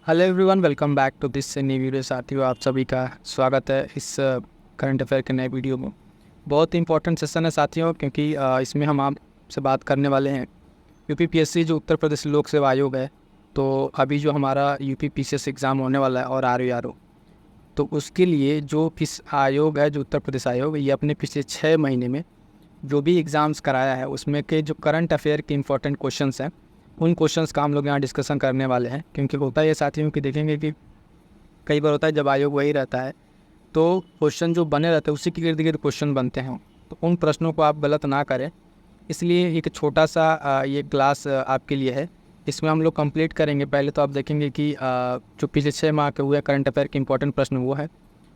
Hello everyone, welcome back to this नई video. साथियों, आप सभी का स्वागत है इस करंट अफेयर के नए वीडियो में। बहुत ही इंपॉर्टेंट सेशन है साथियों, क्योंकि इसमें हम आपसे बात करने वाले हैं यूपीपीएससी जो उत्तर प्रदेश लोक सेवा आयोग है। तो अभी जो हमारा यूपीपीसीएस एग्ज़ाम होने वाला है और आरओ, तो उसके लिए जो इस आयोग है, जो उत्तर प्रदेश आयोग, ये अपने पिछले 6 महीने में जो भी एग्ज़ाम्स कराया है उसमें के जो करंट अफेयर के इंपॉर्टेंट क्वेश्चंस हैं, उन क्वेश्चंस का हम लोग यहाँ डिस्कशन करने वाले हैं। क्योंकि होता है ये साथियों कि देखेंगे कि कई बार होता है जब आयोग वही रहता है तो क्वेश्चन जो बने रहते हैं उसी के इर्द गिर्द क्वेश्चन बनते हैं, तो उन प्रश्नों को आप गलत ना करें। इसलिए एक छोटा सा ये क्लास आपके लिए है। इसमें हम लोग कंप्लीट करेंगे। पहले तो आप देखेंगे कि जो पिछले 6 माह के हुए करंट अफेयर के इंपॉर्टेंट प्रश्न वो है।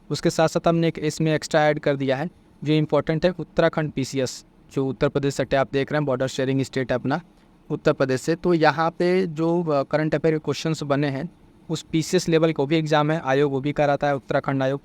उसके साथ साथ हमने एक इसमें एक्स्ट्रा ऐड कर दिया है जो इम्पोर्टेंट है, उत्तराखंड पीसीएस, जो उत्तर प्रदेश से आप देख रहे हैं, बॉर्डर शेयरिंग स्टेट है अपना उत्तर प्रदेश से। तो यहाँ पे जो करंट अफेयर के क्वेश्चंस बने हैं उस पीसीएस लेवल को भी एग्ज़ाम है, आयोग वो भी कराता है, उत्तराखंड आयोग।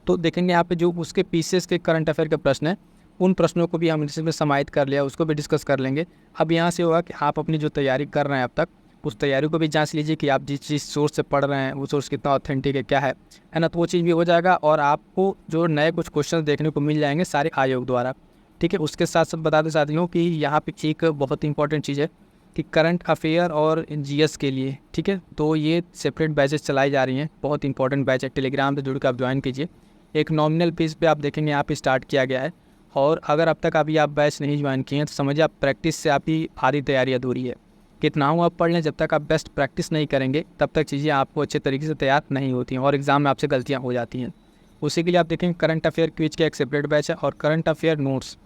तो देखेंगे यहाँ पे जो उसके पीसीएस के करंट अफेयर के प्रश्न हैं, उन प्रश्नों को भी हम इसमें समाहित कर लिया, उसको भी डिस्कस कर लेंगे। अब यहाँ से होगा कि आप अपनी जो तैयारी कर रहे हैं अब तक, उस तैयारी को भी जांच लीजिए कि आप जिस सोर्स से पढ़ रहे हैं वो सोर्स कितना ऑथेंटिक है, क्या है ना। तो वो चीज़ भी हो जाएगा और आपको जो नए कुछ क्वेश्चन देखने को मिल जाएंगे सारे आयोग द्वारा। ठीक है, उसके साथ साथ बता दें साथियों कि यहाँ पे एक बहुत इंपॉर्टेंट चीज़ है कि करंट अफेयर और जीएस के लिए, ठीक है, तो ये सेपरेट बैचेस चलाई जा रही हैं। बहुत इंपॉर्टेंट बैच है, टेलीग्राम से जुड़ कर आप ज्वाइन कीजिए। एक नॉमिनल फीस पे आप देखेंगे यहाँ पे स्टार्ट किया गया है। और अगर अब तक अभी आप बैच नहीं ज्वाइन किए हैं तो समझिए आप प्रैक्टिस से आपकी आधी तैयारी अधूरी है। कितना हो आप पढ़ लें, जब तक आप बेस्ट प्रैक्टिस नहीं करेंगे तब तक चीज़ें आपको अच्छे तरीके से तैयार नहीं होती हैं और एग्ज़ाम में आपसे गलतियाँ हो जाती हैं। उसी के लिए आप देखेंगे करंट अफेयर क्विज का एक सेपरेट बैच है और करंट अफेयर नोट्स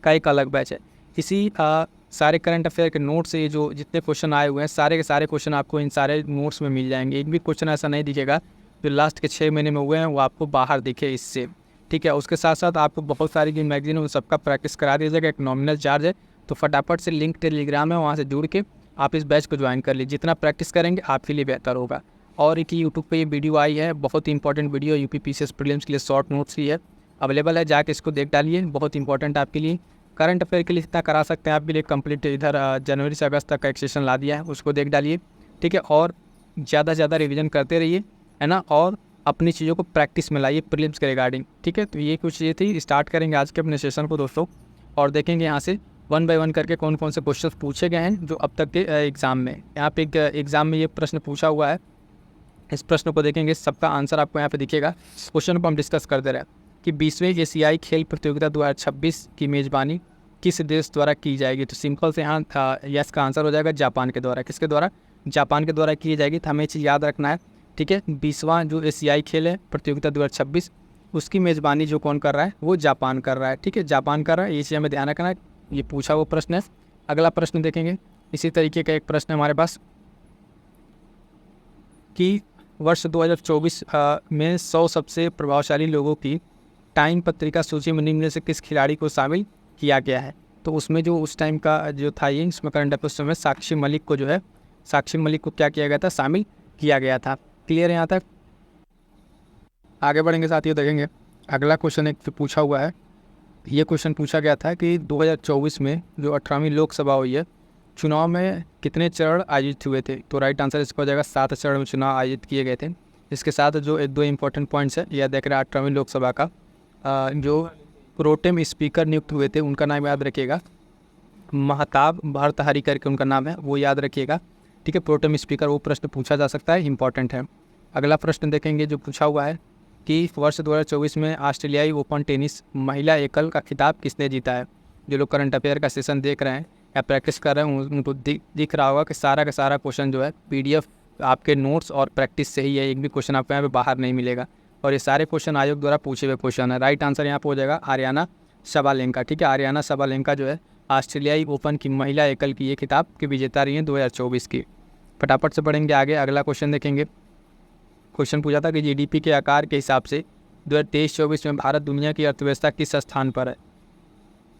का एक अलग बैच है। इसी सारे करंट अफेयर के नोट्स से जो जितने क्वेश्चन आए हुए हैं सारे के सारे क्वेश्चन आपको इन सारे नोट्स में मिल जाएंगे। एक भी क्वेश्चन ऐसा नहीं दिखेगा जो लास्ट के 6 महीने में हुए हैं वो आपको बाहर दिखे इससे। ठीक है, उसके साथ साथ आपको बहुत सारी जो मैगजीन है उन सबका प्रैक्टिस करा दिया जाएगा। एक नॉमिनल चार्ज है, तो फटाफट से लिंक टेलीग्राम है, वहाँ से जुड़ के आप इस बैच को ज्वाइन कर लीजिए। जितना प्रैक्टिस करेंगे आपके लिए बेहतर होगा। और एक यूट्यूब पे ये वीडियो आई है, बहुत ही इंपॉर्टेंट वीडियो, यूपीपीसीएस प्रीलिम्स के लिए शॉर्ट नोट्स की है, अवेलेबल है, जाके इसको देख डालिए। बहुत इंपॉर्टेंट आपके लिए, करंट अफेयर के लिए इतना करा सकते हैं आप भी। लिए कंप्लीट इधर जनवरी से अगस्त तक का एक सेशन ला दिया है, उसको देख डालिए। ठीक है, और ज़्यादा से ज़्यादा रिविज़न करते रहिए, है ना, और अपनी चीज़ों को प्रैक्टिस में लाइए प्रीलिम्स के रिगार्डिंग। ठीक है, तो ये कुछ चीज़ें थी। स्टार्ट करेंगे आज के अपने सेशन को दोस्तों, और देखेंगे यहाँ से 1 बाय 1 करके कौन कौन से क्वेश्चन पूछे गए हैं जो अब तक के एग्ज़ाम में। यहाँ पे एक एग्ज़ाम में ये प्रश्न पूछा हुआ है, इस प्रश्न को देखेंगे, सबका आंसर आपको यहाँ पे दिखेगा। क्वेश्चन को हम डिस्कस करते रहे कि 20वें एशियाई खेल प्रतियोगिता 2026 की मेज़बानी किस देश द्वारा की जाएगी। तो सिंपल से यहाँ यस का आंसर हो जाएगा जापान के द्वारा। किसके द्वारा? जापान के द्वारा की जाएगी। तो हमें चीज़ याद रखना है। ठीक है, 20वां जो एशियाई खेल है प्रतियोगिता 2026, उसकी मेज़बानी जो कौन कर रहा है, वो जापान कर रहा है। ठीक है, जापान कर रहा है, ये चीज़ हमें ध्यान रखना है। ये पूछा वो प्रश्न है। अगला प्रश्न देखेंगे, इसी तरीके का एक प्रश्न है हमारे पास कि वर्ष 2024 में 100 सबसे प्रभावशाली लोगों की टाइम पत्रिका सूची में निम्न में से किस खिलाड़ी को शामिल किया गया है। तो उसमें जो उस टाइम का जो था, ये इसमें करंट अफेयर्स में साक्षी मलिक को जो है, साक्षी मलिक को क्या किया गया था, शामिल किया गया था। क्लियर है यहाँ तक? आगे बढ़ेंगे साथियों, देखेंगे अगला क्वेश्चन एक पूछा हुआ है। ये क्वेश्चन पूछा गया था कि 2024 में जो 18वीं लोकसभा हुई है, चुनाव में कितने चरण आयोजित हुए थे। तो राइट आंसर इसका हो जाएगा 7 चरण में चुनाव आयोजित किए गए थे। इसके साथ जो एक दो इंपॉर्टेंट पॉइंट्स है, यह देख रहे हैं 18वीं लोकसभा का जो प्रोटेम स्पीकर नियुक्त हुए थे उनका नाम याद रखिएगा, महताब भर्तहरि करके उनका नाम है, वो याद रखिएगा। ठीक है, प्रोटेम स्पीकर, वो प्रश्न पूछा जा सकता है, इंपॉर्टेंट है। अगला प्रश्न देखेंगे जो पूछा हुआ है कि वर्ष 2024 में ऑस्ट्रेलियाई ओपन टेनिस महिला एकल का खिताब किसने जीता है। जो लोग करंट अफेयर का सेशन देख रहे हैं या प्रैक्टिस कर रहे हैं उनको दिख रहा होगा कि सारा का सारा क्वेश्चन जो है पीडीएफ आपके नोट्स और प्रैक्टिस से ही है। एक भी क्वेश्चन आपको यहाँ पे बाहर नहीं मिलेगा और ये सारे क्वेश्चन आयोग द्वारा पूछे हुए क्वेश्चन है। राइट आंसर यहाँ पर हो जाएगा आर्याना सबालेंका। ठीक है, आर्याना सबालेंका जो है ऑस्ट्रेलियाई ओपन की महिला एकल की ये खिताब की विजेता रही है 2024 की। फटाफट से पढ़ेंगे आगे। अगला क्वेश्चन देखेंगे। क्वेश्चन पूछा था कि जीडीपी के आकार के हिसाब से 2023-24 में भारत दुनिया की अर्थव्यवस्था किस स्थान पर है।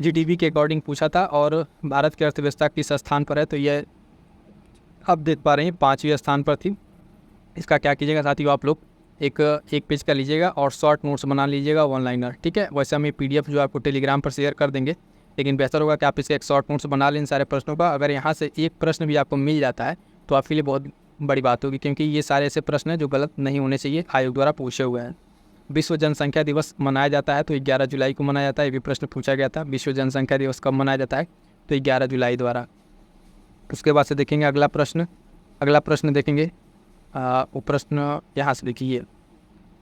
जीडीपी के अकॉर्डिंग पूछा था और भारत की अर्थव्यवस्था किस स्थान पर है, तो यह आप देख पा रहे हैं 5वें स्थान पर थी। इसका क्या कीजिएगा साथियों, आप लोग एक पेज का लीजिएगा और शॉर्ट नोट्स बना लीजिएगा, वन लाइनर। ठीक है, वैसे हम ये पीडीएफ जो आपको टेलीग्राम पर शेयर कर देंगे, लेकिन बेहतर होगा कि आप इसके एक शॉर्ट नोट्स बना लें इन सारे प्रश्नों का। अगर यहाँ से एक प्रश्न भी आपको मिल जाता है तो आपके लिए बहुत बड़ी बात होगी, क्योंकि ये सारे ऐसे प्रश्न हैं जो गलत नहीं होने चाहिए, आयोग द्वारा पूछे हुए हैं। विश्व जनसंख्या दिवस मनाया जाता है तो 11 जुलाई को मनाया जाता है, ये भी प्रश्न पूछा गया था। विश्व जनसंख्या दिवस कब मनाया जाता है? तो 11 जुलाई द्वारा। उसके बाद से देखेंगे अगला प्रश्न देखेंगे। वो प्रश्न यहाँ से देखिए,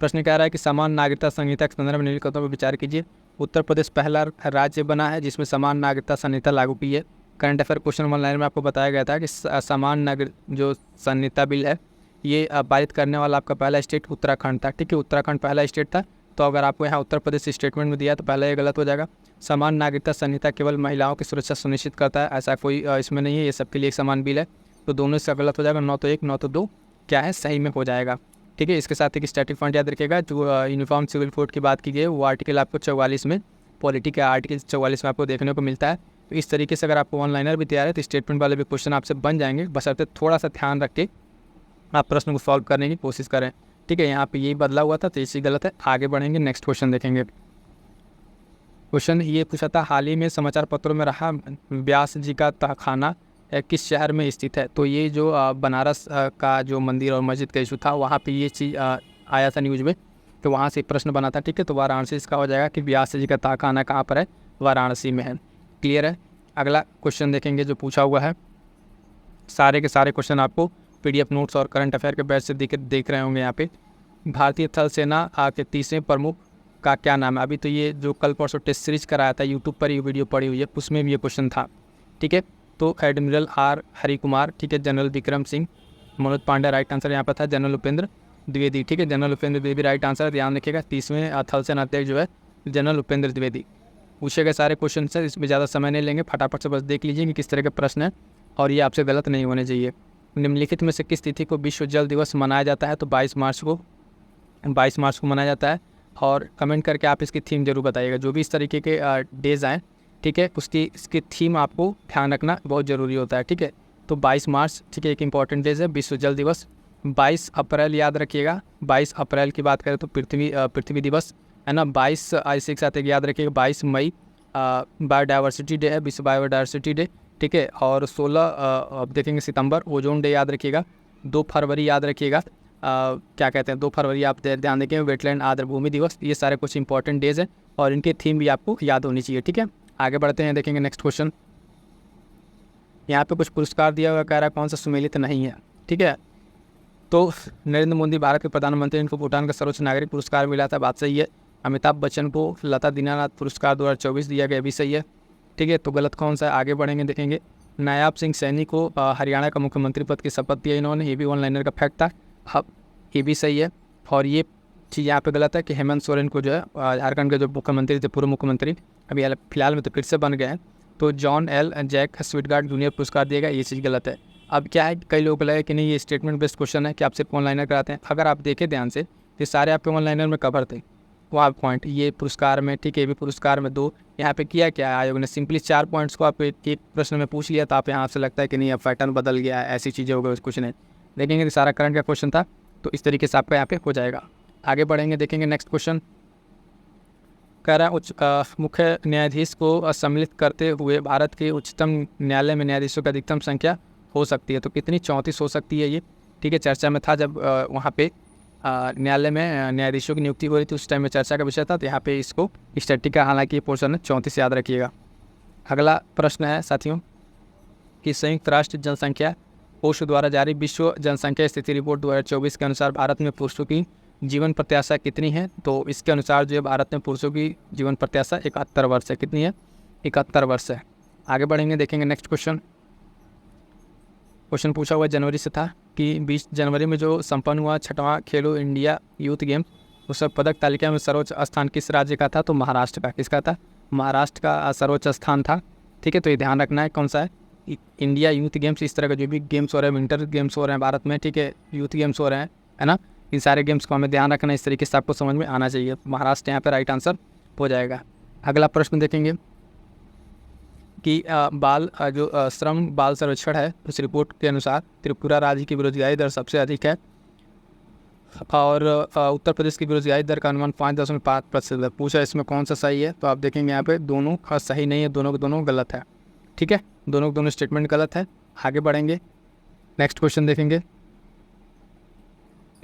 प्रश्न कह रहा है कि समान नागरिकता संहिता के संदर्भ में निम्नलिखित कथनों पर विचार कीजिए। उत्तर प्रदेश पहला राज्य बना है जिसमें समान नागरिकता संहिता लागू की है। करंट अफेयर क्वेश्चन 1 लाइन में आपको बताया गया था कि समान नागरिक जो संहिता बिल है ये पारित करने वाला आपका पहला स्टेट उत्तराखंड था। ठीक है, उत्तराखंड पहला स्टेट था। तो अगर आपको यहाँ उत्तर प्रदेश स्टेटमेंट में दिया तो पहला ये गलत हो जाएगा। समान नागरिकता संहिता केवल महिलाओं की सुरक्षा सुनिश्चित करता है, ऐसा कोई इसमें नहीं है, ये सबके लिए एक समान बिल है। तो दोनों इसका गलत हो जाएगा, 9 तो 1 9 तो 2 क्या है सही में हो जाएगा। ठीक है, इसके साथ एक स्टैटिक फंड याद रखिएगा। जो यूनिफॉर्म सिविल कोड की बात की गई है वो आर्टिकल आपको 44 में, पॉलिटी के आर्टिकल 44 में आपको देखने को मिलता है। तो इस तरीके से अगर आपको ऑनलाइनर भी तैयार है तो स्टेटमेंट वाले भी क्वेश्चन आपसे बन जाएंगे, बशर्ते थोड़ा सा ध्यान रख के आप प्रश्न को सॉल्व करने की कोशिश करें। ठीक है, यहाँ पे यही बदला हुआ था तो इसी गलत है। आगे बढ़ेंगे, नेक्स्ट क्वेश्चन देखेंगे। क्वेश्चन ये पूछा था, हाल ही में समाचार पत्रों में रहा व्यास जी का तहखाना किस शहर में स्थित है? तो ये जो बनारस का जो मंदिर और मस्जिद का इशू था वहाँ पे ये चीज़ आया था न्यूज़ में, तो वहाँ से प्रश्न बना था। ठीक है, तो वाराणसी इसका हो जाएगा कि व्यास जी का तहखाना कहाँ पर है? वाराणसी में है। क्लियर है। अगला क्वेश्चन देखेंगे जो पूछा हुआ है, सारे के सारे क्वेश्चन आपको PDF नोट्स और करंट अफेयर के बैच से देख रहे होंगे। यहाँ पे भारतीय थल सेना के तीसरे प्रमुख का क्या नाम है? अभी तो ये जो कल परसों टेस्ट सीरीज कराया था यूट्यूब पर ये वीडियो पड़ी हुई है, उसमें भी ये क्वेश्चन था। ठीक है, तो एडमिरल R हरि कुमार, ठीक है, general Vikram Singh, Manoj Pande right answer यहाँ पर था, जनरल उपेंद्र द्विवेदी। ठीक है, general Upendra Dwivedi right answer, ध्यान रखिएगा। 30वें थल सेना अध्यक्ष जो है जनरल उपेंद्र द्विवेदी। पूछे गए सारे क्वेश्चन है, इसमें ज़्यादा समय नहीं लेंगे, फटाफट से बस देख लीजिए कि किस तरह के प्रश्न हैं और ये आपसे गलत नहीं होने चाहिए। निम्नलिखित में से किस तिथि को विश्व जल दिवस मनाया जाता है? तो 22 मार्च को मनाया जाता है। और कमेंट करके आप इसकी थीम जरूर बताइएगा। जो भी इस तरीके के डेज़ आएँ, ठीक है, इसकी थीम आपको ध्यान रखना बहुत ज़रूरी होता है। ठीक है, तो 22 मार्च, ठीक है, एक इंपॉर्टेंट डेज है विश्व जल दिवस। 22 अप्रैल याद रखिएगा, 22 अप्रैल की बात करें तो पृथ्वी दिवस है ना। 22 ऐसे एक साथ एक याद रखिएगा, 22 मई बायोडाइवर्सिटी डे है, विश्व बायोडाइवर्सिटी डे। ठीक है, और 16 अब देखेंगे सितंबर ओजोन डे याद रखिएगा। 2 फरवरी याद रखिएगा, क्या कहते हैं 2 फरवरी आप ध्यान देखें वेटलैंड आर्द्र भूमि दिवस। ये सारे कुछ इंपॉर्टेंट डेज हैं और इनकी थीम भी आपको याद होनी चाहिए। ठीक है, आगे बढ़ते हैं, देखेंगे नेक्स्ट क्वेश्चन। यहाँ पे कुछ पुरस्कार दिया हुआ, कह रहा है कौन सा सुमेलित नहीं है। ठीक है, तो नरेंद्र मोदी भारत के प्रधानमंत्री, इनको भूटान का सर्वोच्च नागरिक पुरस्कार मिला था, बात सही है। अमिताभ बच्चन को लता दीनानाथ पुरस्कार 2024 दिया गया, भी सही है। ठीक है, तो गलत कौन सा है? आगे बढ़ेंगे, देखेंगे। नायाब सिंह सैनी को हरियाणा का मुख्यमंत्री पद की शपथ दिया इन्होंने, ये भी ऑनलाइनर का फैक्ट था। अब ये भी सही है। और ये चीज़ यहाँ पे गलत है कि हेमंत सोरेन को जो है झारखंड के जो मुख्यमंत्री थे, पूर्व मुख्यमंत्री, अभी फिलहाल में तो फिर से बन गए हैं, तो जॉन एल जैक स्वीटगार्ड जूनियर पुरस्कार दिया गया, ये चीज़ गलत है। अब क्या है, कई लोग लगे कि नहीं ये स्टेटमेंट बेस्ड क्वेश्चन है कि आप सिर्फ ऑनलाइनर कराते हैं। अगर आप देखें ध्यान से तो सारे आपके ऑनलाइनर में कवर थे, वहाँ पॉइंट ये पुरस्कार में, ठीक है, ये भी पुरस्कार में 2। यहाँ पे किया क्या है आयोग ने, सिंपली 4 पॉइंट्स को आप एक प्रश्न में पूछ लिया, तो आप यहाँ से लगता है कि नहीं अब पैटर्न बदल गया है, ऐसी चीज़ें हो गई, कुछ नहीं। देखेंगे सारा करंट का क्वेश्चन था, तो इस तरीके से आपका यहाँ पे हो जाएगा। आगे बढ़ेंगे, देखेंगे नेक्स्ट क्वेश्चन। कह रहा है मुख्य न्यायाधीश को सम्मिलित करते हुए भारत के उच्चतम न्यायालय में न्यायाधीशों की अधिकतम संख्या हो सकती है, तो कितनी? 34 हो सकती है ये। ठीक है, चर्चा में था जब वहाँ पे न्यायालय में न्यायाधीशों की नियुक्ति हो रही थी, उस टाइम में चर्चा का विषय था, तो यहाँ पे इसको स्टैटिक का हालांकि ये पोर्शन है, 34 याद रखिएगा। अगला प्रश्न है साथियों कि संयुक्त राष्ट्र जनसंख्या कोष द्वारा जारी विश्व जनसंख्या स्थिति रिपोर्ट 2024 के अनुसार भारत में पुरुषों की जीवन प्रत्याशा कितनी है? तो इसके अनुसार जो है भारत में पुरुषों की जीवन प्रत्याशा 71 वर्ष है। कितनी है? 71 वर्ष है। आगे बढ़ेंगे, देखेंगे नेक्स्ट क्वेश्चन। क्वेश्चन पूछा हुआ जनवरी से था कि 20 जनवरी में जो संपन्न हुआ 6वां खेलो इंडिया यूथ गेम, उस पदक तालिका में सर्वोच्च स्थान किस राज्य का था? तो महाराष्ट्र का। किसका था? महाराष्ट्र का सर्वोच्च स्थान था। ठीक है, तो ये ध्यान रखना है कौन सा है। इंडिया यूथ गेम्स, इस तरह का जो भी गेम्स हो रहे हैं, विंटर गेम्स हो रहे हैं भारत में, ठीक है, यूथ गेम्स हो रहे हैं, है ना, इन सारे गेम्स को हमें ध्यान रखना है, इस तरीके से आपको समझ में आना चाहिए। महाराष्ट्र यहाँ पे राइट आंसर हो जाएगा। अगला प्रश्न देखेंगे कि श्रम बाल सर्वेक्षण है, उस रिपोर्ट के अनुसार त्रिपुरा राज्य की बेरोजगारी दर सबसे अधिक है और उत्तर प्रदेश की बेरोजगारी दर का अनुमान 5.5% है। पूछा इसमें कौन सा सही है? तो आप देखेंगे यहाँ पे दोनों का सही नहीं है, दोनों के दोनों गलत है। ठीक है, दोनों के दोनों स्टेटमेंट गलत है। आगे बढ़ेंगे, नेक्स्ट क्वेश्चन देखेंगे।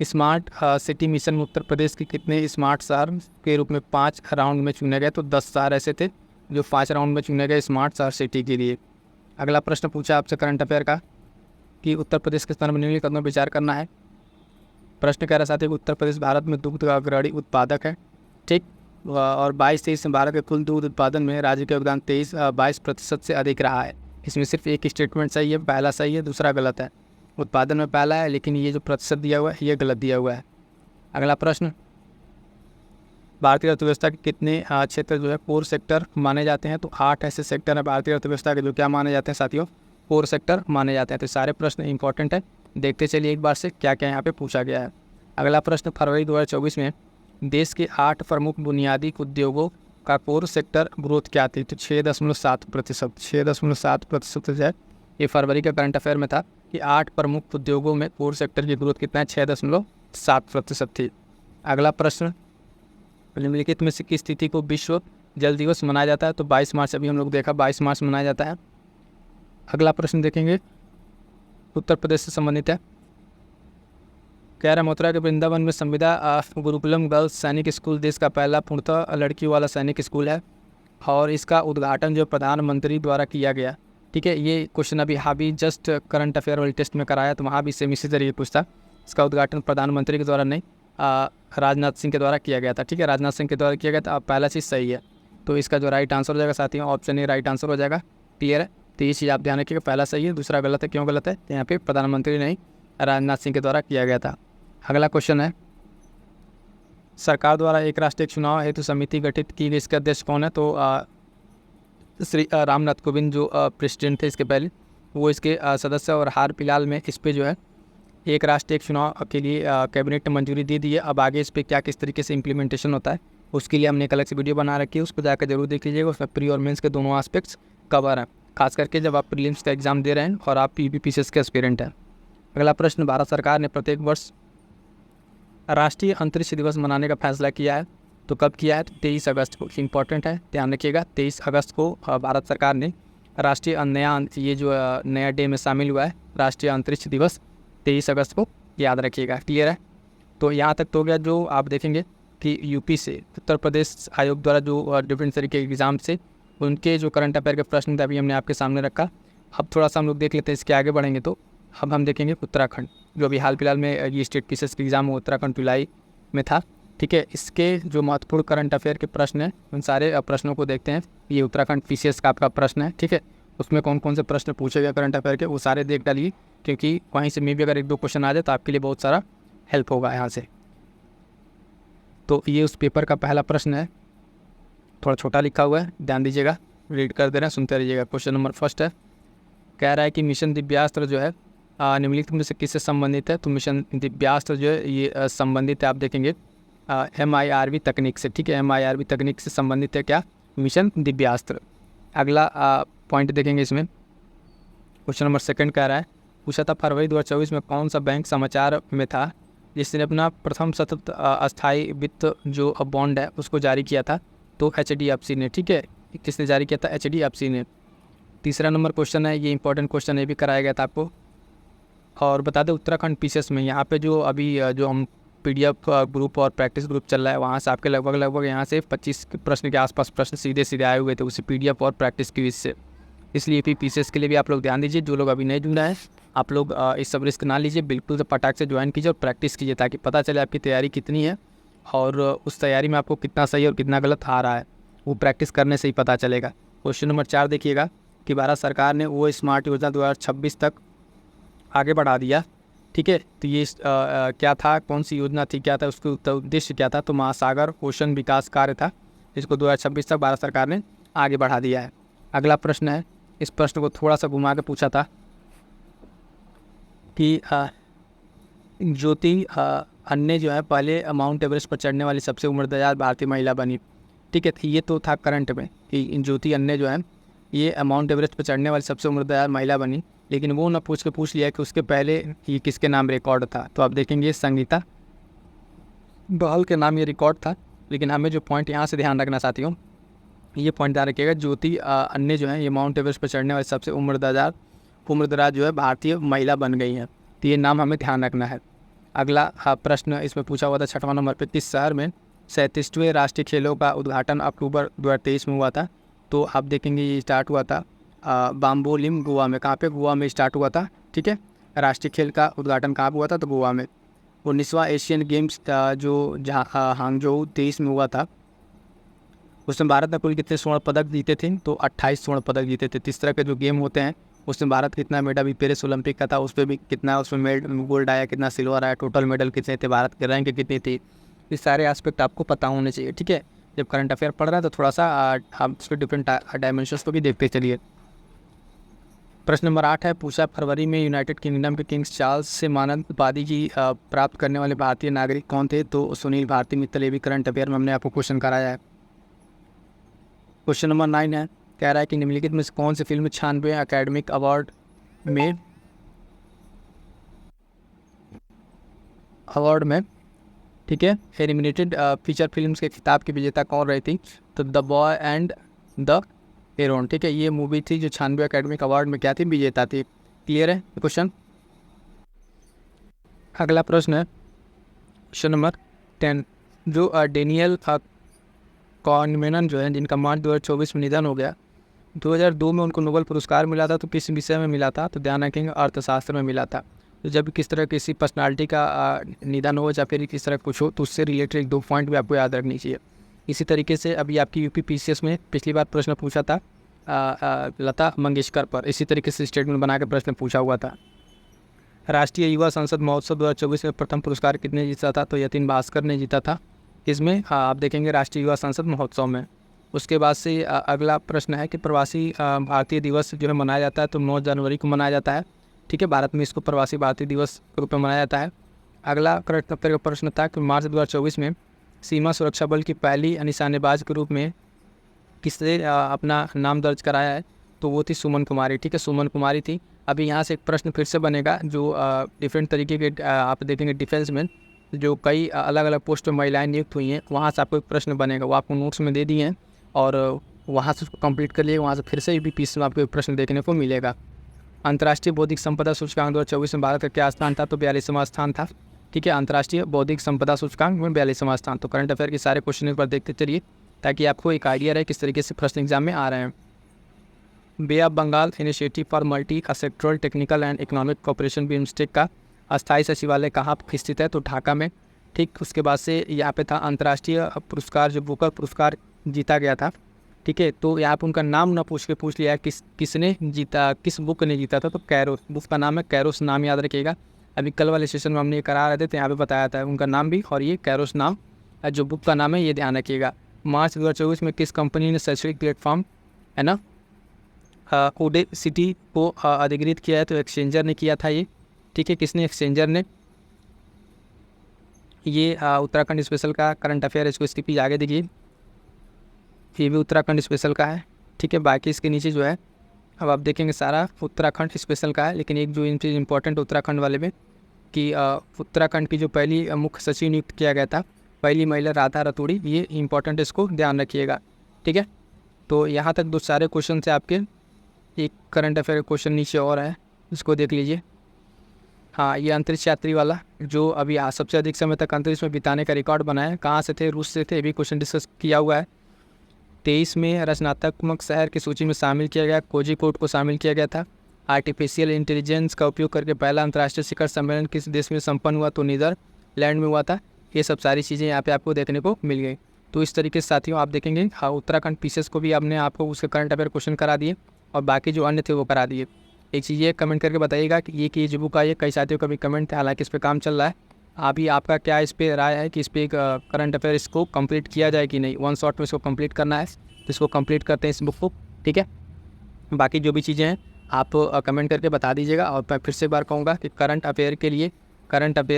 स्मार्ट सिटी मिशन में उत्तर प्रदेश के कितने स्मार्ट शहर के रूप में 5 राउंड में चुने गए? तो 10 शहर ऐसे थे जो 5 राउंड में चुने गए स्मार्ट शहर सिटी के लिए। अगला प्रश्न पूछा आपसे करंट अफेयर का कि उत्तर प्रदेश के स्थान में निम्नलिखित कदमों पर विचार करना है। प्रश्न कह रहा साथी कि उत्तर प्रदेश भारत में दुग्ध का अग्रणी उत्पादक है, ठीक, और 22-23 में भारत के कुल दूध उत्पादन में राज्य का योगदान 22% से अधिक रहा है। इसमें सिर्फ एक स्टेटमेंट सही है, पहला सही है, दूसरा गलत है। उत्पादन में पहला है, लेकिन ये जो प्रतिशत दिया हुआ है ये गलत दिया हुआ है। अगला प्रश्न, भारतीय अर्थव्यवस्था के कितने क्षेत्र जो है कोर सेक्टर माने जाते हैं? तो 8 ऐसे सेक्टर हैं भारतीय अर्थव्यवस्था के जो क्या माने जाते हैं साथियों? कोर सेक्टर माने जाते हैं। तो सारे प्रश्न इंपॉर्टेंट है, देखते चलिए एक बार से क्या क्या यहाँ पे पूछा गया है। अगला प्रश्न, फरवरी 2024 में देश के 8 प्रमुख बुनियादी उद्योगों का कोर सेक्टर ग्रोथ क्या थी? तो 6.7%। 6.7% जो है ये फरवरी का करंट अफेयर में था कि 8 प्रमुख उद्योगों में कोर सेक्टर की ग्रोथ कितना है? 6.7% थी। अगला प्रश्न, निम्नलिखित में से किस तिथि को विश्व जल दिवस मनाया जाता है? तो 22 मार्च, अभी हम लोग देखा 22 मार्च मनाया जाता है। अगला प्रश्न देखेंगे, उत्तर प्रदेश से संबंधित है। कह रहा मथुरा के वृंदावन में संविदा गुरुकुलम गर्ल्स सैनिक स्कूल देश का पहला पूर्णतः लड़कियों वाला सैनिक स्कूल है और इसका उद्घाटन जो प्रधानमंत्री द्वारा किया गया। ठीक है, ये क्वेश्चन अभी जस्ट करंट अफेयर वाले टेस्ट में कराया, तो वहाँ भी सेम इसी तरीके पूछता। इसका उद्घाटन प्रधानमंत्री के द्वारा नहीं, राजनाथ सिंह के द्वारा किया गया था। ठीक है, राजनाथ सिंह के द्वारा किया गया था। पहला चीज़ सही है, तो इसका जो राइट आंसर हो जाएगा साथियों, ऑप्शन ए राइट आंसर हो जाएगा। क्लियर है? तो ये चीज़ आप ध्यान रखिएगा, पहला सही है, दूसरा गलत है। क्यों गलत है? तो यहाँ पे प्रधानमंत्री नहीं, राजनाथ सिंह के द्वारा किया गया था। अगला क्वेश्चन है, सरकार द्वारा एक राष्ट्रीय चुनाव हेतु समिति गठित की गई, इसके अध्यक्ष कौन है? तो श्री रामनाथ कोविंद जो प्रेसिडेंट थे इसके पहले, वो इसके सदस्य, और हाल फिलहाल में इस पर जो है एक राष्ट्रीय चुनाव के लिए कैबिनेट ने मंजूरी दे दी है। अब आगे इस पर क्या किस तरीके से इम्प्लीमेंटेशन होता है उसके लिए हमने एक अलग से वीडियो बना रखी है, उसको जाकर जरूर देख लीजिएगा। उसमें प्री और मेंस के दोनों एस्पेक्ट्स कवर हैं, खास करके जब आप प्रीलिम्स का एग्जाम दे रहे हैं और आप PBPCS के एस्पिरेंट हैं। अगला प्रश्न, भारत सरकार ने प्रत्येक वर्ष राष्ट्रीय अंतरिक्ष दिवस मनाने का फैसला किया है, तो कब किया है? तो 23 अगस्त को। इंपॉर्टेंट है, ध्यान रखिएगा। 23 अगस्त को भारत सरकार ने राष्ट्रीय नया डे में शामिल हुआ है, राष्ट्रीय अंतरिक्ष दिवस 23 अगस्त को, याद रखिएगा। क्लियर है? तो यहाँ तक तो हो गया। जो आप देखेंगे कि यूपी से उत्तर प्रदेश आयोग द्वारा जो डिफरेंट तरीके के एग्ज़ाम से उनके जो करंट अफेयर के प्रश्न थे अभी हमने आपके सामने रखा। अब थोड़ा सा हम लोग देख लेते हैं, इसके आगे बढ़ेंगे तो अब हम देखेंगे उत्तराखंड, जो अभी हाल फिलहाल में ये स्टेट पीसीएस का एग्ज़ाम उत्तराखंड जुलाई में था। ठीक है, इसके जो महत्वपूर्ण करंट अफेयर के प्रश्न हैं उन सारे प्रश्नों को देखते हैं। ये उत्तराखंड पीसीएस का आपका प्रश्न है। ठीक है, उसमें कौन कौन से प्रश्न पूछे गए करंट अफेयर के, वो सारे देख डालिए, क्योंकि वहीं से मे भी अगर 1-2 क्वेश्चन आ जाए तो आपके लिए बहुत सारा हेल्प होगा यहाँ से। तो ये उस पेपर का पहला प्रश्न है, थोड़ा छोटा लिखा हुआ है, ध्यान दीजिएगा, रीड कर दे रहे हैं, सुनते रहिएगा। क्वेश्चन नंबर फर्स्ट है, कह रहा है कि मिशन दिव्यास्त्र जो है निम्नलिखित में से किससे संबंधित है? तो मिशन दिव्यास्त्र जो है ये संबंधित है, आप देखेंगे MIRV तकनीक से। ठीक है, MIRV तकनीक से संबंधित है क्या? मिशन दिव्यास्त्र। अगला पॉइंट देखेंगे इसमें, क्वेश्चन नंबर सेकंड कह रहा है, पूछा था फरवरी 2024 में कौन सा बैंक समाचार में था जिसने अपना प्रथम सतत अस्थायी वित्त जो बॉन्ड है उसको जारी किया था? तो HDFC ने। ठीक है, किसने जारी किया था? HDFC ने। तीसरा नंबर क्वेश्चन है, ये इंपॉर्टेंट क्वेश्चन ये भी कराया गया था आपको। और बता दें उत्तराखंड पीसीएस में यहाँ पे जो अभी जो हम PDF ग्रुप और प्रैक्टिस ग्रुप चल रहा है, वहाँ से आपके लगभग यहाँ से 25 प्रश्न के आसपास प्रश्न सीधे आए हुए थे उसी PDF और प्रैक्टिस की वजह से। इसलिए PCS के लिए भी आप लोग ध्यान दीजिए। जो लोग अभी नहीं जुड़ा है, आप लोग इस सब रिस्क ना लीजिए, बिल्कुल से फटाक से ज्वाइन कीजिए और प्रैक्टिस कीजिए, ताकि पता चले आपकी तैयारी कितनी है और उस तैयारी में आपको कितना सही और कितना गलत आ रहा है, वो प्रैक्टिस करने से ही पता चलेगा। क्वेश्चन नंबर 4 देखिएगा कि भारत सरकार ने वो स्मार्ट योजना 2026 तक आगे बढ़ा दिया। ठीक है, तो ये क्या था, कौन सी योजना थी, क्या था, उसका उद्देश्य क्या था? तो महासागर ओशन विकास कार्य था, जिसको 2026 तक भारत सरकार ने आगे बढ़ा दिया है। अगला प्रश्न है, इस प्रश्न को थोड़ा सा घुमा के पूछा था कि ज्योति अन्य जो है पहले माउंट एवरेस्ट पर चढ़ने वाली सबसे उम्रदराज भारतीय महिला बनी। ठीक है, ये तो था करंट में कि ज्योति अन्य जो है ये माउंट एवरेस्ट पर चढ़ने वाली सबसे उम्रदराज महिला बनी, लेकिन वो न पूछ लिया कि उसके पहले ये किसके नाम रिकॉर्ड था। तो आप देखेंगे संगीता बहल के नाम ये रिकॉर्ड था। लेकिन हमें जो पॉइंट यहाँ से ध्यान रखना साथियों, ये पॉइंट ध्यान रखिएगा, ज्योति अन्य जो है ये माउंट एवरेस्ट पर चढ़ने वाली सबसे उम्रदराज जो है भारतीय महिला बन गई हैं। तो ये नाम हमें ध्यान रखना है। अगला प्रश्न इसमें पूछा हुआ था 6वां नंबर पे, किस शहर में 37वें राष्ट्रीय खेलों का उद्घाटन अक्टूबर 2023 में हुआ था? तो आप देखेंगे ये स्टार्ट हुआ था बाम्बोलिम गोवा में। कहाँ पे? गोवा में स्टार्ट हुआ था। ठीक है, राष्ट्रीय खेल का उद्घाटन कहाँ पर हुआ था? तो गोवा में। 19वां एशियन गेम्स जो जहाँ हांगझोउ 23 में हुआ था, उसमें भारत ने कुल कितने स्वर्ण पदक जीते थे? तो 28 स्वर्ण पदक जीते थे। इस तरह के जो गेम होते हैं उसमें भारत कितना मेडल, अभी पेरिस ओलंपिक का था उस पर भी कितना उसमें गोल्ड आया, कितना सिल्वर आया, टोटल मेडल कितने थे, भारत के रैंक कितनी थी, इस सारे एस्पेक्ट आपको पता होने चाहिए। ठीक है, जब करंट अफेयर पढ़ रहा है तो थोड़ा सा हम उस पर डिफरेंट डायमेंशंस को भी देखते चलिए। प्रश्न नंबर 8 है, पूछा फरवरी में यूनाइटेड किंगडम के किंग्स चार्ल्स से मानद उपाधि की प्राप्त करने वाले भारतीय नागरिक कौन थे? तो सुनील भारती मित्तल। ये भी करंट अफेयर में हमने आपको क्वेश्चन कराया है। क्वेश्चन नंबर 9 है, कह रहा है कि निम्नलिखित में से कौन सी फिल्म 96वें अकेडमिक अवार्ड में ठीक है एनिमेटेड फीचर फिल्म्स के खिताब की विजेता कौन रही थी? तो the boy and the Heron. ठीक है, ये मूवी थी जो 96वें अकेडमिक अवार्ड में क्या थी? विजेता थी। क्लियर है क्वेश्चन? अगला प्रश्न है क्वेश्चन नंबर 10, जो डेनियल कॉनमेनन जो है, जिनका मार्च 2024 में निधन हो गया, 2002 में उनको नोबेल पुरस्कार मिला था। तो किस विषय में मिला था? तो ध्यान रखेंगे अर्थशास्त्र में मिला था। तो जब किस तरह किसी पर्सनालिटी का निधन हो या फिर किस तरह कुछ हो तो उससे रिलेटेड 2 पॉइंट भी आपको याद रखनी चाहिए। इसी तरीके से अभी आपकी यूपी पीसीएस में पिछली बार प्रश्न पूछा था लता मंगेशकर पर, इसी तरीके से स्टेटमेंट बना के प्रश्न पूछा हुआ था। राष्ट्रीय युवा संसद महोत्सव 2024 में प्रथम पुरस्कार कितने जीता था? तो यतीन भास्कर ने जीता था। इसमें आप देखेंगे राष्ट्रीय युवा संसद महोत्सव में। उसके बाद से अगला प्रश्न है कि प्रवासी भारतीय दिवस जो है मनाया जाता है तो 9 जनवरी को मनाया जाता है। ठीक है, भारत में इसको प्रवासी भारतीय दिवस के रूप में मनाया जाता है। अगला करंट अफेयर का प्रश्न था कि मार्च 2024 में सीमा सुरक्षा बल की पहली निशानेबाज के रूप में किसने अपना नाम दर्ज कराया है? तो वो थी सुमन कुमारी। ठीक है, सुमन कुमारी थी। अभी यहाँ से एक प्रश्न फिर से बनेगा जो डिफरेंट तरीके के आप देखेंगे डिफेंस में जो कई अलग अलग पोस्ट पर महिलाएं नियुक्त हुई हैं, वहाँ से आपको एक प्रश्न बनेगा, वो आपको नोट्स में दे दिए हैं और वहाँ से उसको कंप्लीट कर लिए। वहाँ से फिर से भी पीस में आपको एक प्रश्न देखने को मिलेगा। अंतर्राष्ट्रीय बौद्धिक संपदा सूचकांक 2024 में भारत का क्या स्थान था? तो 42वां स्थान था। ठीक है, अंतर्राष्ट्रीय बौद्धिक संपदा सूचकांक में 42वां स्थान। तो करंट अफेयर के सारे क्वेश्चन एक बार देखते चलिए ताकि आपको एक आइडिया रहे किस तरीके से प्रश्न एग्जाम में आ रहे हैं। Bay of Bengal initiative for multi sectoral technical and economic cooperation BIMSTEC का अस्थायी सचिवालय कहाँ स्थित है? तो ढाका में। ठीक, उसके बाद से यहाँ पे था अंतर्राष्ट्रीय पुरस्कार जो बुकर पुरस्कार जीता गया था। ठीक है, तो यहाँ पर उनका नाम ना पूछ के पूछ लिया किसने जीता, किस बुक ने जीता था? तो कैरोस, बुक का नाम है कैरोस, नाम याद रखिएगा। अभी कल वाले सेशन में हमने ये करा रहे थे तो यहाँ पे बताया था उनका नाम भी, और ये कैरोस नाम जो बुक का नाम है ये ध्यान रखिएगा। मार्च 2024 में किस कंपनी ने शैक्षणिक प्लेटफॉर्म है ना ओडे सिटी को अधिकृत किया है? तो एक्सचेंजर ने किया था ये। ठीक है, किसने? एक्सचेंजर ने। ये उत्तराखंड स्पेशल का करंट अफेयर है, इसको स्किप आगे देखिए, ये भी उत्तराखंड स्पेशल का है। ठीक है, बाकी इसके नीचे जो है अब आप देखेंगे सारा उत्तराखंड स्पेशल का है, लेकिन एक जो चीज़ इंपॉर्टेंट उत्तराखंड वाले में कि उत्तराखंड की जो पहली मुख्य सचिव नियुक्त किया गया था, पहली महिला राधा रतूड़ी, ये इंपॉर्टेंट, इसको ध्यान रखिएगा। ठीक है, तो यहाँ तक 2 सारे क्वेश्चन से आपके। एक करंट अफेयर क्वेश्चन नीचे और है, इसको देख लीजिए। हाँ, ये अंतरिक्ष यात्री वाला जो अभी सबसे अधिक समय तक अंतरिक्ष में बिताने का रिकॉर्ड बनाया, कहाँ से थे? रूस से थे। ये भी क्वेश्चन डिस्कस किया हुआ है। 23 में रचनात्मक शहर की सूची में शामिल किया गया, कोझिकोड को शामिल किया गया था। आर्टिफिशियल इंटेलिजेंस का उपयोग करके पहला अंतर्राष्ट्रीय शिखर सम्मेलन किस देश में संपन्न हुआ? तो नीदरलैंड में हुआ था। ये सब सारी चीज़ें यहाँ पे आपको देखने को मिल गई। तो इस तरीके से साथियों आप देखेंगे हाँ उत्तराखंड पीसेस को भी आपने आपको उसके करंट अफेयर क्वेश्चन करा दिए और बाकी जो अन्य थे वो करा दिए। एक चीज़ ये कमेंट करके बताइएगा कि ये जो बुक आई है, कई साथियों का भी कमेंट है, हालांकि इस पर काम चल रहा है। अभी आपका क्या इस पर राय है कि इस पर करंट अफेयर इसको कंप्लीट किया जाए कि नहीं? 1 शॉट में इसको कंप्लीट करना है, तो इसको कंप्लीट करते हैं इस बुक को। ठीक है, बाकी जो भी चीज़ें हैं आप कमेंट करके बता दीजिएगा। और मैं फिर से एक बार कहूँगा कि करंट अफेयर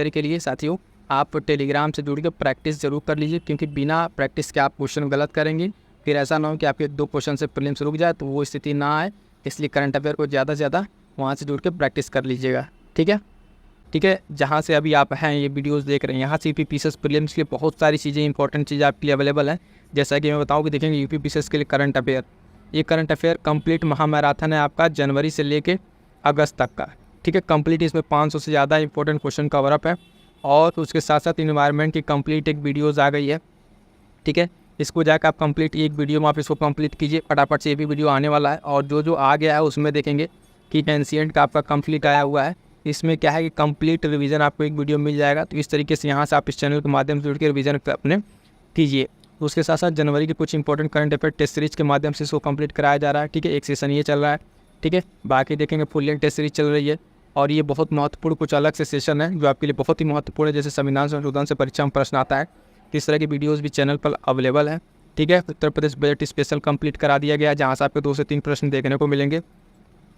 के लिए साथियों आप टेलीग्राम से जुड़ के प्रैक्टिस ज़रूर कर लीजिए, क्योंकि बिना प्रैक्टिस के आप क्वेश्चन गलत करेंगे, फिर ऐसा ना हो कि आपके 2 क्वेश्चन से प्रीलिम्स रुक जाए, तो वो स्थिति ना आए। इसलिए करंट अफेयर को ज़्यादा से ज़्यादा वहाँ से जुड़ के प्रैक्टिस कर लीजिएगा। ठीक है, जहाँ से अभी आप हैं ये वीडियोस देख रहे हैं, यहाँ से यूपी पीसीएस प्रीलिम्स के बहुत सारी चीज़ें इंपॉर्टेंट चीज़ें आपके लिए अवेलेबल हैं। जैसा कि मैं बताऊँ कि देखेंगे यूपी पीसीएस के लिए करंट अफेयर, ये करंट अफेयर कंप्लीट महामैराथन है आपका जनवरी से लेके अगस्त तक का। ठीक है, कंप्लीट इसमें 500 से ज़्यादा इंपॉर्टेंट क्वेश्चन कवर अप है। और उसके साथ साथ इन्वायरमेंट की कंप्लीट एक वीडियोज़ आ गई है, ठीक है। इसको जाकर आप कंप्लीट एक वीडियो में आप इसको कंप्लीट कीजिए फटाफट से, ये भी वीडियो आने वाला है। और जो जो आ गया है उसमें देखेंगे कि एंशिएंट का आपका कंप्लीट आया हुआ है। इसमें क्या है कि कंप्लीट रिवीजन आपको एक वीडियो मिल जाएगा। तो इस तरीके से यहाँ से आप इस चैनल के माध्यम से जुड़ के रिवीजन अपने कीजिए। उसके साथ साथ जनवरी के कुछ important current affair test series के माध्यम से इसको कंप्लीट कराया जा रहा है, ठीक है। एक सेशन ये चल रहा है, ठीक है। बाकी देखेंगे फुल लेंथ टेस्ट सीरीज चल रही है और ये बहुत महत्वपूर्ण कुछ अलग से सेशन है जो आपके लिए बहुत ही महत्वपूर्ण है। जैसे संविधान संशोधन से परीक्षा में प्रश्न आता है, इस तरह की वीडियोज़ भी चैनल पर अवेलेबल है, ठीक है। Uttar Pradesh budget special complete करा दिया गया है, जहाँ से आपको 2 से 3 प्रश्न देखने को मिलेंगे।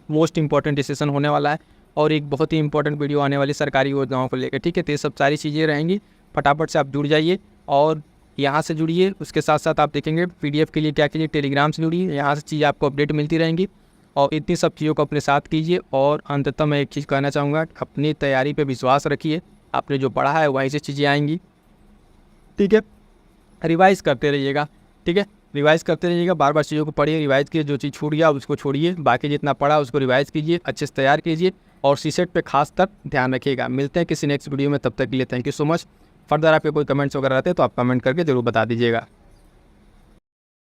मोस्ट इंपॉर्टेंट डिसीजन होने वाला है और एक बहुत ही इंपॉर्टेंट वीडियो आने वाली सरकारी योजनाओं को लेकर, ठीक है। तो ये सब सारी चीज़ें रहेंगी, फटाफट से आप जुड़ जाइए और यहाँ से जुड़िए। उसके साथ साथ आप देखेंगे PDF के लिए क्या कीजिए, टेलीग्राम से जुड़िए, यहाँ से चीज़ें आपको अपडेट मिलती रहेंगी और इतनी सब चीज़ों को अपने साथ कीजिए। और अंततः मैं एक चीज़ कहना चाहूँगा, अपनी तैयारी पे विश्वास रखिए, आपने जो पढ़ा है वहीं से चीज़ें आएंगी, ठीक है। रिवाइज़ करते रहिएगा, ठीक है। रिवाइज़ करते रहिएगा, बार बार चीज़ों को पढ़िए, रिवाइज़ कीजिए। जो चीज़ छूट गया उसको छोड़िए, बाकी जितना पढ़ा उसको रिवाइज़ कीजिए, अच्छे से तैयार कीजिए और सीसेट पे खास कर ध्यान रखिएगा। मिलते हैं किसी नेक्स्ट वीडियो में, तब तक के लिए thank you so much. Further आपके कोई कमेंट्स वगैरह रहते हैं तो आप कमेंट करके ज़रूर बता दीजिएगा।